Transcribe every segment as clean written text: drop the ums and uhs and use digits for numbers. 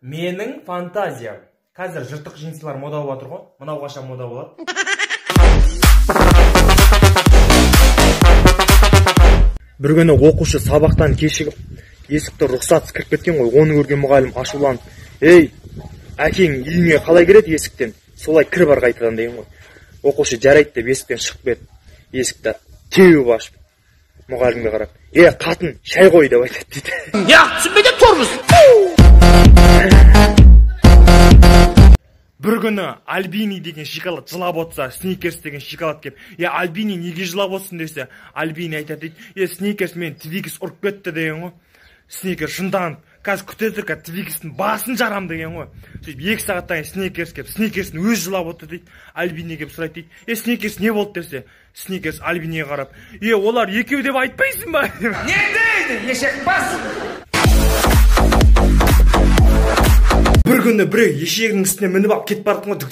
Менің фантазиям. Қазір жыртық джинсылар мода болып жатыр ғой. Мынау қашан мода болады? Бір күні оқушы сабақтан кешігіп, есікті рұқсатсыз кіріп кеткен ғой. Оны көрген мұғалім ашуланып, "Ей, әкең үйіңе қалай кіреді есіктен? Солай кір бар қайтадан" деген ғой. Оқушы жарайды деп есіктен шығып кетті. Есікті теуіп ашып, мұғалімге қарап, "Қатын, шай қой" деп айтады дейді. түсінбеген тұрмыз. Бір күні Альбини деген шоколад жылап отса, Сникерс деген шоколад кеп, Альбини неге жылап отсын десе, Альбини айтады дейді, Сникерс мен Твикс ұрып кетті деген ғой. Сникерс шынданып, қазір күтеді ка Твикстің басын жарам деген ғой. Сөйтіп 2 сағаттан Сникерс кеп, Сникерстің өз жылап отыр дейді. Альбини кеп сұрайды дейді, Сникерс не болды десе, Сникерс Альбиниге қарап, олар екеу деп айтпайсың ба? Не дейді, ешек бас? Бір күні біреу ешегінің үстіне мініп алып кетіп бардым ғой.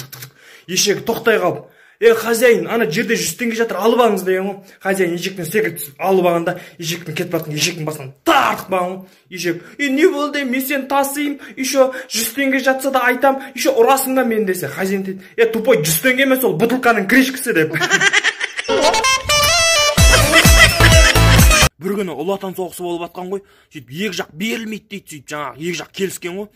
Ешек тоқтай қалып, "Хозяин, ана жерде 100 теңге жатыр, алып алыңыз" деген ғой. Хозяин ешектен секіріп түсіп алып алғанда, ешектің кетіп бардым, ешектің басынан тартып қалған ғой. Ешек, "Не болды? Мен сені тасыйым, еще 100 теңге жатса да айтам, еще ұрасың да мен" десе. Хозяин дейді, "Тупой, 100 теңге емес, ол бутылканың крышкасы" деп. Бір күні ұлы отан соғысы болып жатқан ғой. Сөйтіп екі жақ берілмейді дейді, сөйтіп жаңағы екі жақ келіскен ғой.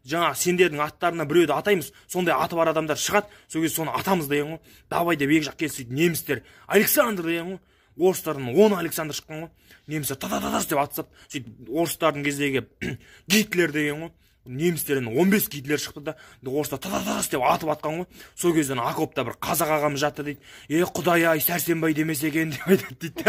Жаңа сендердің аттарына біреуді атаймыз, сондай аты бар адамдар шығады, сол кезде соны атамыз деген ғой. Давай деп екі жақ келісіп, немістер Александр деген ғой. Орыстардың 10 Александр шыққан ғой. Немістер та-та-та деп атсап, сөйтіп орыстардың кездегі Гитлер деген ғой. Немістерден 15 Гитлер шықты да, орыстар та-та-та деп атып атқан ғой. Сол кезден окопта бір қазақ ағамыз жатты дейді. "Құдай ай, Сәрсенбай демесе екен" деп айтады дейді.